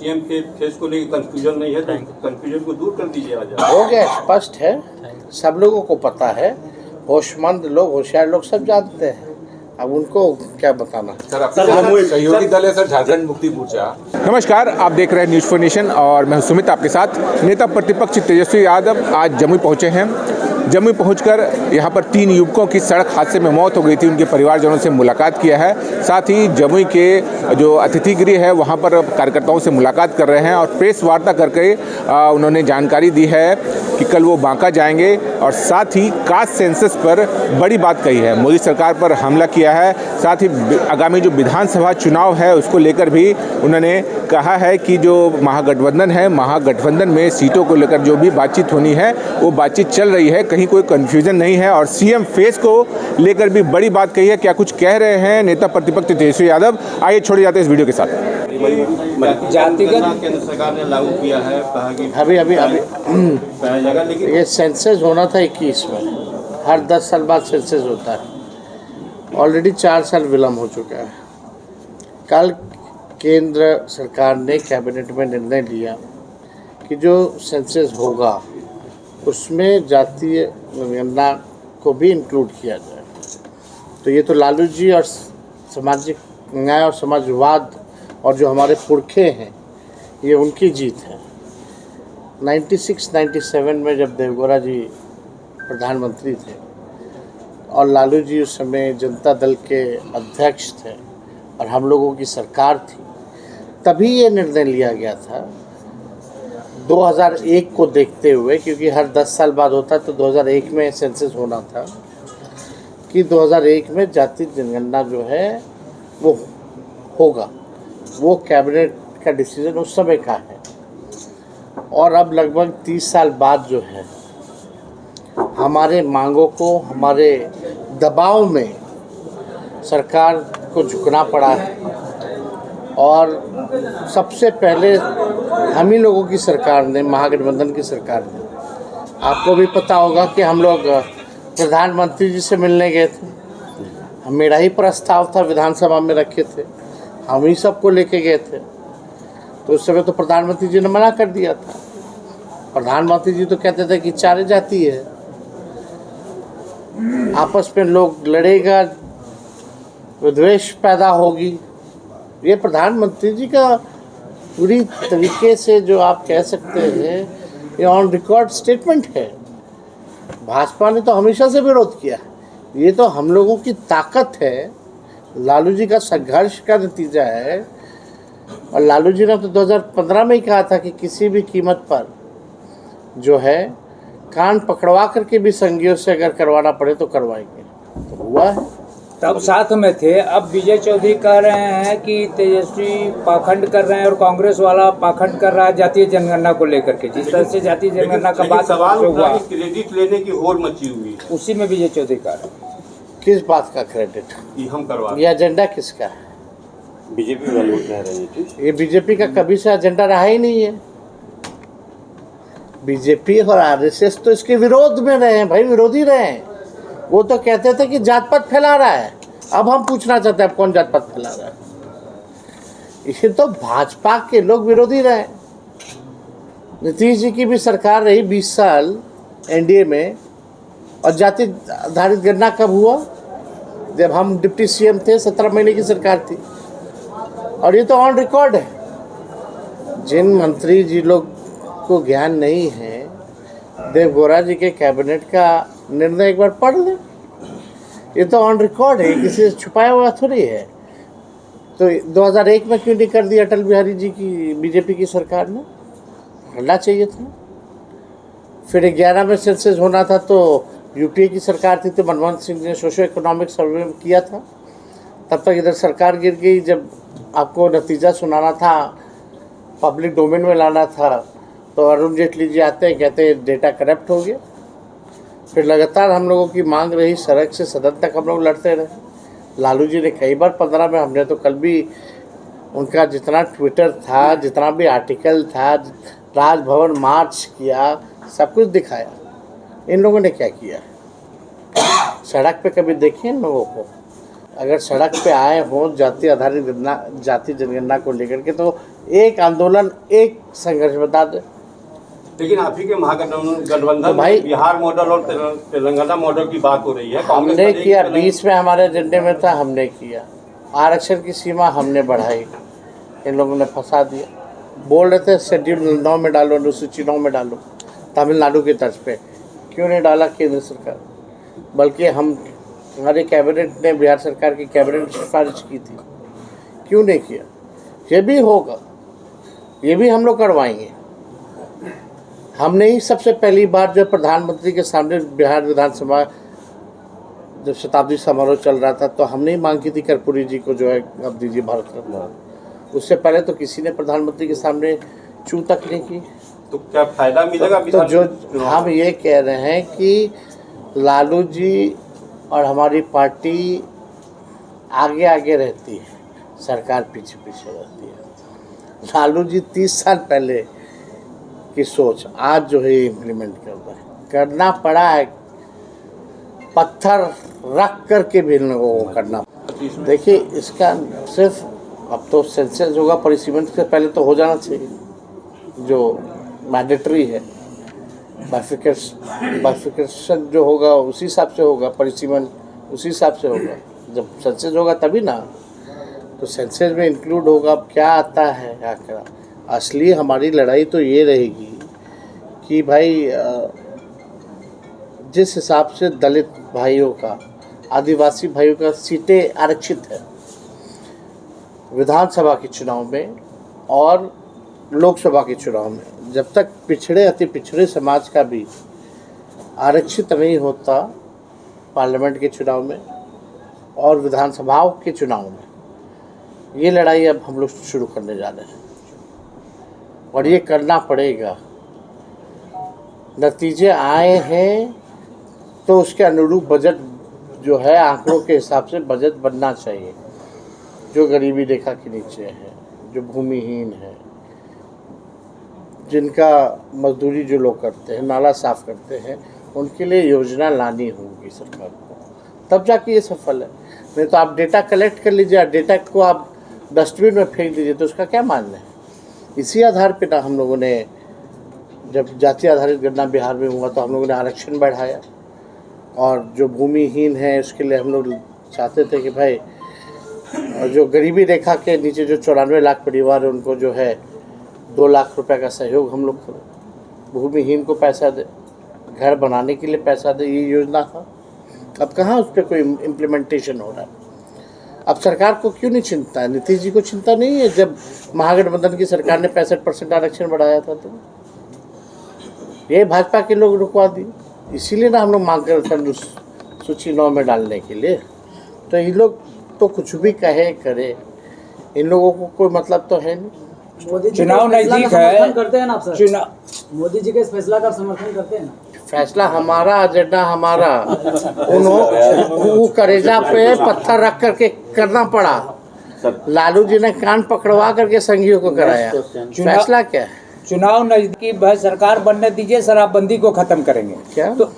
CM के face को लेकर कंफ्यूजन नहीं है, तो कंफ्यूजन को दूर कर दीजिए आज। हो गया, स्पष्ट है, सब लोगों को पता है, होशमंद लोग, होशियार लोग सब जानते हैं, अब उनको क्या बताना। सर, आपके सहयोगी दल है सर झारखंड मुक्ति मोर्चा। नमस्कार, आप देख रहे हैं न्यूज़ फॉर नेशन और मैं हूं सुमित आपके साथ। नेता प्रतिपक्ष तेजस्वी यादव आज जमुई पहुंचे हैं। जमुई पहुंचकर यहां पर 3 युवकों की सड़क हादसे में मौत हो गई थी, उनके परिवारजनों से मुलाकात किया है। साथ ही जमुई के जो अतिथि गृह है वहां पर कार्यकर्ताओं से मुलाकात कर रहे हैं और प्रेस वार्ता करके उन्होंने जानकारी दी है कि कल वो बांका जाएंगे और साथ ही कास्ट सेंसस पर बड़ी बात कही है, मोदी सरकार पर हमला किया है। साथ ही आगामी जो विधानसभा चुनाव है उसको लेकर भी उन्होंने कहा है कि जो महागठबंधन है, महागठबंधन में सीटों को लेकर जो भी बातचीत होनी है वो बातचीत चल रही है, कहीं कोई कन्फ्यूजन नहीं है। और सीएम फेस को लेकर भी बड़ी बात कही है। क्या कुछ कह रहे हैं नेता प्रतिपक्ष तेजस्वी यादव, आइए छोड़े जाते हैं इस वीडियो के साथ। जातिगत केंद्र सरकार ने लागू किया है, कहा कि अभी ये सेंसस होना था 21 में, हर 10 साल बाद सेंसस होता है, ऑलरेडी 4 साल विलम्ब हो चुका है। कल केंद्र सरकार ने कैबिनेट में निर्णय लिया कि जो सेंसस होगा उसमें जातीय जनगणना को भी इंक्लूड किया जाए। तो ये तो लालू जी और सामाजिक न्याय और समाजवाद और जो हमारे पुरखे हैं, ये उनकी जीत है। 96-97 में जब देवगौड़ा जी प्रधानमंत्री थे और लालू जी उस समय जनता दल के अध्यक्ष थे और हम लोगों की सरकार थी, तभी ये निर्णय लिया गया था 2001 को देखते हुए, क्योंकि हर 10 साल बाद होता तो 2001 में सेंसस होना था, कि 2001 में जाति जनगणना जो है वो होगा। वो कैबिनेट का डिसीजन उस समय का है। और अब लगभग 30 साल बाद जो है हमारे मांगों को, हमारे दबाव में सरकार को झुकना पड़ा है। और सबसे पहले हम ही लोगों की सरकार ने, महागठबंधन की सरकार ने, आपको भी पता होगा कि हम लोग प्रधानमंत्री जी से मिलने गए थे। मेरा ही प्रस्ताव था, विधानसभा में रखे थे, हम ही सबको लेके गए थे। तो उस समय तो प्रधानमंत्री जी ने मना कर दिया था। प्रधानमंत्री जी तो कहते थे कि 4 जाति है, आपस में लोग लड़ेगा, विद्वेष पैदा होगी। ये प्रधानमंत्री जी का पूरी तरीके से जो आप कह सकते हैं, ये ऑन रिकॉर्ड स्टेटमेंट है। भाजपा ने तो हमेशा से विरोध किया, ये तो हम लोगों की ताकत है, लालू जी का संघर्ष का नतीजा है। और लालू जी ने तो 2015 में ही कहा था कि किसी भी कीमत पर जो है कान पकड़वा करके भी संघियों से अगर करवाना पड़े तो करवाएंगे। तो हुआ है, तब साथ में थे। अब विजय चौधरी कह रहे हैं कि तेजस्वी पाखंड कर रहे हैं और कांग्रेस वाला पाखंड कर रहा है जातीय जनगणना को लेकर के। जिस तरह से जातीय जनगणना का बात हुआ, क्रेडिट लेने की होड़ मची हुई है, उसी में विजय चौधरी कह रहे हैं। किस बात का क्रेडिट? कि हम करवा, ये एजेंडा किसका है? बीजेपी वाले कह रहे हैं। ये बीजेपी का कभी से एजेंडा रहा ही नहीं है। बीजेपी और आरएसएस तो इसके विरोध में रहे हैं भाई, विरोधी रहे हैं। वो तो कहते थे कि जात पात फैला रहा है। अब हम पूछना चाहते हैं कौन जात पात फैला रहा है? इसे तो भाजपा के लोग विरोधी रहे। नीतीश जी की भी सरकार रही 20 साल एनडीए में, और जाति आधारित गणना कब हुआ? जब हम डिप्टी सीएम थे, 17 महीने की सरकार थी। और ये तो ऑन रिकॉर्ड है। जिन मंत्री जी लोग को ज्ञान नहीं है, देवगौड़ा जी के कैबिनेट का निर्णय एक बार पढ़ लें। ये तो ऑन रिकॉर्ड है, किसी से छुपाया हुआ थोड़ी है। तो 2001 में क्यों नहीं कर दिया अटल बिहारी जी की, बीजेपी की सरकार ने? करना चाहिए था। फिर 11 में सेंसस होना था तो यूपीए की सरकार थी, तो मनमोहन सिंह ने सोशो इकोनॉमिक सर्वे किया था। तब तक इधर सरकार गिर गई। जब आपको नतीजा सुनाना था, पब्लिक डोमेन में लाना था, तो अरुण जेटली जी आते हैं, कहते हैं डेटा करप्ट हो गया। फिर लगातार हम लोगों की मांग रही, सड़क से सदन तक हम लोग लड़ते रहे। लालू जी ने कई बार 15 में, हमने तो कल भी उनका जितना ट्विटर था, जितना भी आर्टिकल था, राजभवन मार्च किया, सब कुछ दिखाया। इन लोगों ने क्या किया? सड़क पे कभी देखे इन लोगों को? अगर सड़क पे आए हों जाति आधारित जाति जनगणना को लेकर के, तो एक आंदोलन, एक संघर्ष बता दे। लेकिन आप ही के महागठबंधन तो भाई, बिहार मॉडल और तेलंगाना मॉडल की बात हो रही है। हमने किया, 20 में हमारे एजेंडे में था, हमने किया। आरक्षण की सीमा हमने बढ़ाई, इन लोगों ने फंसा दिया। बोल रहे थे शेड्यूल 9 में डालो, अनुसूची 9 में डालो, तमिलनाडु की तर्ज पे। क्यों नहीं डाला केंद्र सरकार? बल्कि हमारे कैबिनेट ने, बिहार सरकार की कैबिनेट ने सिफारिश की थी, क्यों नहीं किया? ये भी होगा, ये भी हम लोग करवाएंगे। हमने ही सबसे पहली बार जो प्रधानमंत्री के सामने बिहार विधानसभा जब शताब्दी समारोह चल रहा था, तो हमने ही मांग की थी कर्पूरी जी को जो है अब दीजिए भारत रत्न। उससे पहले तो किसी ने प्रधानमंत्री के सामने चू तक नहीं की। तो क्या फायदा मिलेगा? तो जो हम ये कह रहे हैं कि लालू जी और हमारी पार्टी आगे आगे रहती है, सरकार पीछे पीछे रहती है। लालू जी 30 साल पहले की सोच आज जो है इम्प्लीमेंट कर रहा है। करना पड़ा है, पत्थर रख करके भी इन लोगों को करना। देखिए, इसका सिर्फ अब तो सेंसस होगा, परिसीमन से पहले तो हो जाना चाहिए, जो मैंडेटरी है। बाइफिकेशन जो होगा उसी हिसाब से होगा, परिसीमन उसी हिसाब से होगा। जब सेंसस होगा तभी ना, तो सेंसस में इंक्लूड होगा। अब क्या आता है आंकड़ा? असली हमारी लड़ाई तो ये रहेगी कि भाई जिस हिसाब से दलित भाइयों का, आदिवासी भाइयों का सीटें आरक्षित है विधानसभा के चुनाव में और लोकसभा के चुनाव में, जब तक पिछड़े अति पिछड़े समाज का भी आरक्षित नहीं होता पार्लियामेंट के चुनाव में और विधानसभाओं के चुनाव में, ये लड़ाई अब हम लोग शुरू करने जा रहे हैं और ये करना पड़ेगा। नतीजे आए हैं तो उसके अनुरूप बजट जो है, आंकड़ों के हिसाब से बजट बनना चाहिए। जो गरीबी रेखा के नीचे है, जो भूमिहीन है, जिनका मजदूरी जो लोग करते हैं, नाला साफ करते हैं, उनके लिए योजना लानी होगी सरकार को, तब जाके ये सफल है। नहीं तो आप डेटा कलेक्ट कर लीजिए, डेटा को आप डस्टबिन में फेंक दीजिए, तो उसका क्या मानना है? इसी आधार पर ना हम लोगों ने, जब जाति आधारित गणना बिहार में हुआ तो हम लोगों ने आरक्षण बढ़ाया, और जो भूमिहीन है उसके लिए हम लोग चाहते थे कि भाई जो गरीबी रेखा के नीचे जो 94 लाख परिवार है, उनको जो है 2 लाख रुपए का सहयोग हम लोग करें, भूमिहीन को पैसा दे, घर बनाने के लिए पैसा दे, ये योजना था। अब कहाँ उस पर कोई इम्प्लीमेंटेशन हो रहा है? अब सरकार को क्यों नहीं चिंता है? नीतीश जी को चिंता नहीं है? जब महागठबंधन की सरकार ने 65% आरक्षण बढ़ाया था, तो ये भाजपा के लोग रुकवा दिए। इसीलिए ना हम लोग मांग कर थे सूची 9 में डालने के लिए। तो ये लोग तो कुछ भी कहे करे, इन लोगों को कोई मतलब तो है नहीं। मोदी जी चुनाव नजदीक है, करते हैं ना आप सर? चुनाव मोदी जी के इस फैसला का समर्थन करते हैं ना? फैसला हमारा, एजेंडा हमारा, उन्होंने करेजा पे पत्थर रख करके करना पड़ा। लालू जी ने कान पकड़वा करके संघियों को कराया। फैसला क्या है? चुनाव नजदीक, भाई सरकार बनने दीजिए, शराबबंदी को खत्म करेंगे। क्या? तो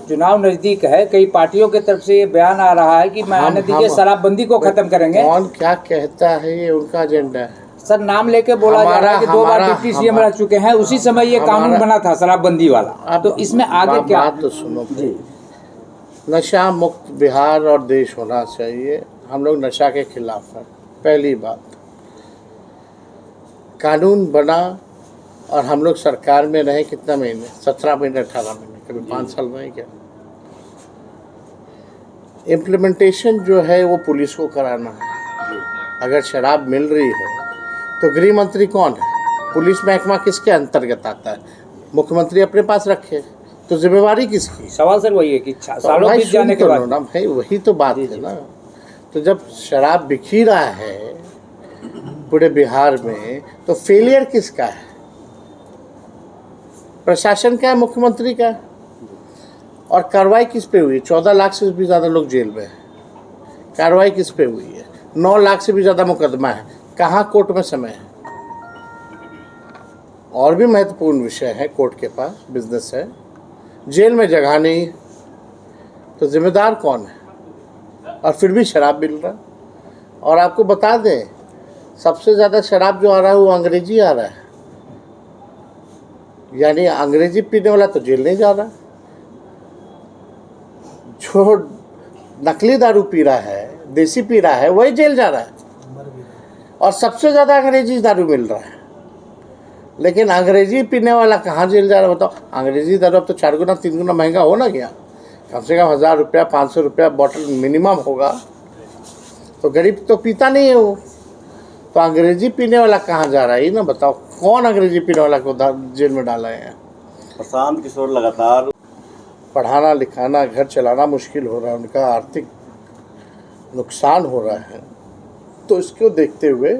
चुनाव नजदीक है, कई पार्टियों की तरफ से ये बयान आ रहा है कि आने दीजिए, शराबबंदी को खत्म करेंगे। कौन क्या कहता है, ये उनका एजेंडा है। सर, नाम लेके बोला जा रहा है कि 2 बार डिप्टी सीएम रह चुके हैं, उसी समय ये कानून बना था शराबबंदी वाला। तो इसमें आगे क्या? बात तो सुनो जी, नशा मुक्त बिहार और देश होना चाहिए। हम लोग नशा के खिलाफ हैं। पहली बात, कानून बना और हम लोग सरकार में रहे कितना महीने? 17 महीने, 18 महीने, कभी 5 साल में क्या? इम्प्लीमेंटेशन जो है वो पुलिस को कराना है। अगर शराब मिल रही है तो गृह मंत्री कौन है? पुलिस महकमा किसके अंतर्गत आता है? मुख्यमंत्री अपने पास रखे, तो जिम्मेवारी किसकी? सवाल सर वही है कि सालों बीत जाने के बाद ना भाई, वही तो बात है ना। तो जब शराब बिखी रहा है पूरे बिहार में, तो फेलियर किसका है? प्रशासन का है, मुख्यमंत्री का है। और कार्रवाई किस पे हुई? 14 लाख से भी ज़्यादा लोग जेल में हैं। कार्रवाई किस पे हुई है? 9 लाख से भी ज़्यादा मुकदमा है। कहाँ कोर्ट में समय है? और भी महत्वपूर्ण विषय है, कोर्ट के पास बिजनेस है, जेल में जगह नहीं, तो जिम्मेदार कौन है? और फिर भी शराब मिल रहा। और आपको बता दें, सबसे ज़्यादा शराब जो आ रहा है वो अंग्रेजी आ रहा है, यानी अंग्रेजी पीने वाला तो जेल नहीं जा रहा, जो नकली दारू पी रहा है, देसी पी रहा है, वही जेल जा रहा है। और सबसे ज़्यादा अंग्रेजी दारू मिल रहा है, लेकिन अंग्रेजी पीने वाला कहाँ जेल जा रहा है बताओ। अंग्रेजी दारू अब तो 4 गुना 3 गुना महंगा हो ना गया, कम से कम 1000 रुपया 500 रुपया बॉटल मिनिमम होगा, तो गरीब तो पीता नहीं है वो। तो अंग्रेजी पीने वाला कहाँ जा रहा है ये ना बताओ, कौन अंग्रेजी पीने वाला को जेल में डाला है। प्रशांत किशोर लगातार पढ़ाना लिखाना घर चलाना मुश्किल हो रहा है, उनका आर्थिक नुकसान हो रहा है। तो इसको देखते हुए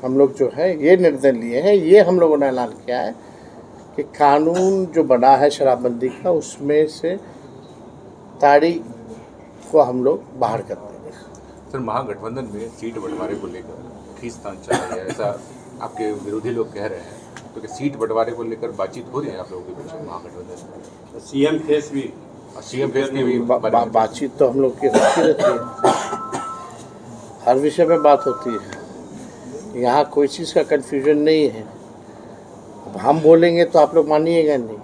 हम लोग जो है ये निर्णय लिए हैं, ये हम लोगों ने ऐलान किया है कि कानून जो बना है शराबबंदी का, उसमें से ताड़ी को हम लोग बाहर कर देंगे। सर, महागठबंधन में सीट बंटवारे को लेकर खींचतान चल रही है, ऐसा आपके विरोधी लोग कह रहे हैं, तो क्या सीट बंटवारे को लेकर बातचीत हो रही है आप लोगों के बीच में महागठबंधन में? सीएम फेस भी सीएम फेस की भी बातचीत तो हम लोग की होती रहती है, हर विषय में बात होती है, यहाँ कोई चीज़ का कन्फ्यूजन नहीं है। अब हम बोलेंगे तो आप लोग मानिएगा नहीं,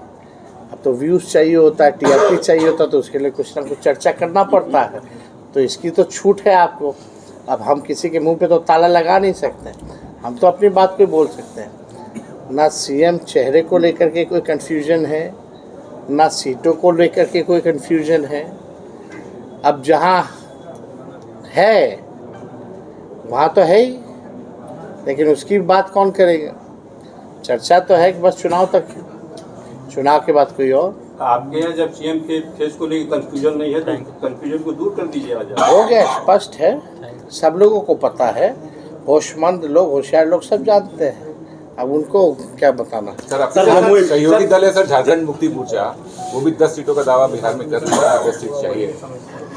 अब तो व्यूज़ चाहिए होता है, टीआरपी चाहिए होता है, तो उसके लिए कुछ ना कुछ चर्चा करना पड़ता है। तो इसकी तो छूट है आपको। अब हम किसी के मुंह पे तो ताला लगा नहीं सकते, हम तो अपनी बात को बोल सकते हैं। ना सीएम चेहरे को लेकर के कोई कन्फ्यूजन है, ना सीटों को लेकर के कोई कन्फ्यूजन है। अब जहाँ है वहाँ तो है ही, लेकिन उसकी बात कौन करेगा। चर्चा तो है कि बस चुनाव तक, चुनाव के बाद कोई और। आपके यहाँ जब सीएम के फेस को लेकर कंफ्यूजन नहीं है तो कंफ्यूजन को दूर कर दीजिए आज। हो गया, स्पष्ट है, सब लोगों को पता है, होशमंद लोग होशियार लोग सब जानते हैं, अब उनको क्या बताना। सर, आपके सहयोगी दल है सर झारखंड मुक्ति मोर्चा, वो भी 10 सीटों का दावा बिहार में कर रहा है, 10 सीट चाहिए।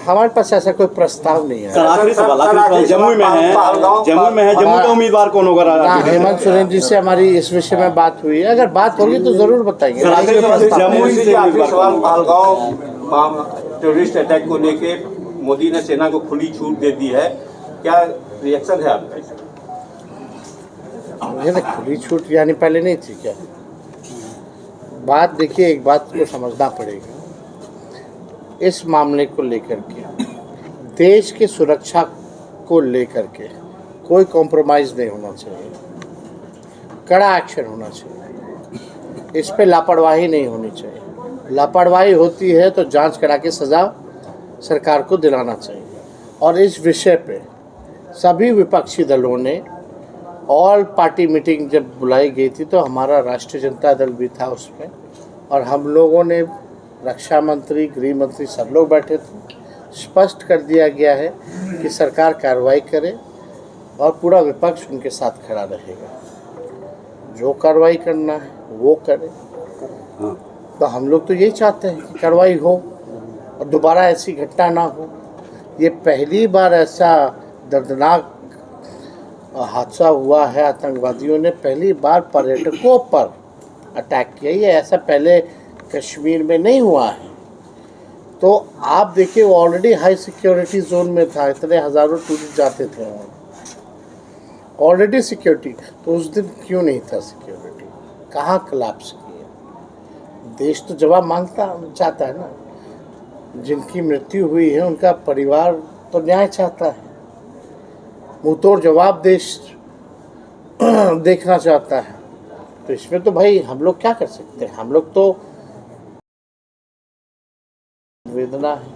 हमारे पास ऐसा कोई प्रस्ताव नहीं है। सर आखिरी सवाल जमुई में है, जमुई का उम्मीदवार कौन होगा? हेमंत सोरेन जी से हमारी इस विषय में बात हुई है, अगर बात होगी तो जरूर बताएंगे। जमुई से पहलगांव टेररिस्ट अटैक को लेके मोदी ने सेना को खुली छूट दे दी है, क्या रिएक्शन है आपका? मुझे ना खुली छूट यानी पहले नहीं थी क्या? बात देखिए, एक बात को समझना पड़ेगा, इस मामले को लेकर के देश की सुरक्षा को लेकर के कोई कॉम्प्रोमाइज़ नहीं होना चाहिए, कड़ा एक्शन होना चाहिए, इस पे लापरवाही नहीं होनी चाहिए। लापरवाही होती है तो जांच करा के सज़ा सरकार को दिलाना चाहिए। और इस विषय पे सभी विपक्षी दलों ने ऑल पार्टी मीटिंग जब बुलाई गई थी तो हमारा राष्ट्रीय जनता दल भी था उसमें, और हम लोगों ने रक्षा मंत्री गृह मंत्री सब लोग बैठे थे, स्पष्ट कर दिया गया है कि सरकार कार्रवाई करे और पूरा विपक्ष उनके साथ खड़ा रहेगा, जो कार्रवाई करना है वो करे। तो हम लोग तो यही चाहते हैं कि कार्रवाई हो और दोबारा ऐसी घटना ना हो। ये पहली बार ऐसा दर्दनाक हादसा हुआ है, आतंकवादियों ने पहली बार पर्यटकों पर अटैक किया, ये ऐसा पहले कश्मीर में नहीं हुआ है। तो आप देखिए, वो ऑलरेडी हाई सिक्योरिटी जोन में था, इतने हज़ारों टूरिस्ट जाते थे वहाँ, ऑलरेडी सिक्योरिटी। तो उस दिन क्यों नहीं था सिक्योरिटी, कहाँ कोलैप्स किया? देश तो जवाब मांगता चाहता है ना, जिनकी मृत्यु हुई है उनका परिवार तो न्याय चाहता है, मुंहतोड़ जवाब देश देखना चाहता है। तो इसमें तो भाई हम लोग क्या कर सकते हैं, हम लोग तो वेदना है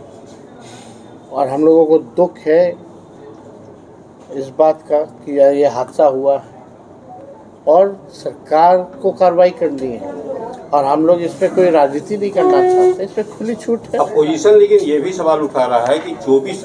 और हम लोगों को दुख है इस बात का कि ये हादसा हुआ है और सरकार को कार्रवाई करनी है, और हम लोग इस पर कोई राजनीति नहीं करना चाहते, इस पर खुली छूट है। अपोजिशन लेकिन ये भी सवाल उठा रहा है कि 24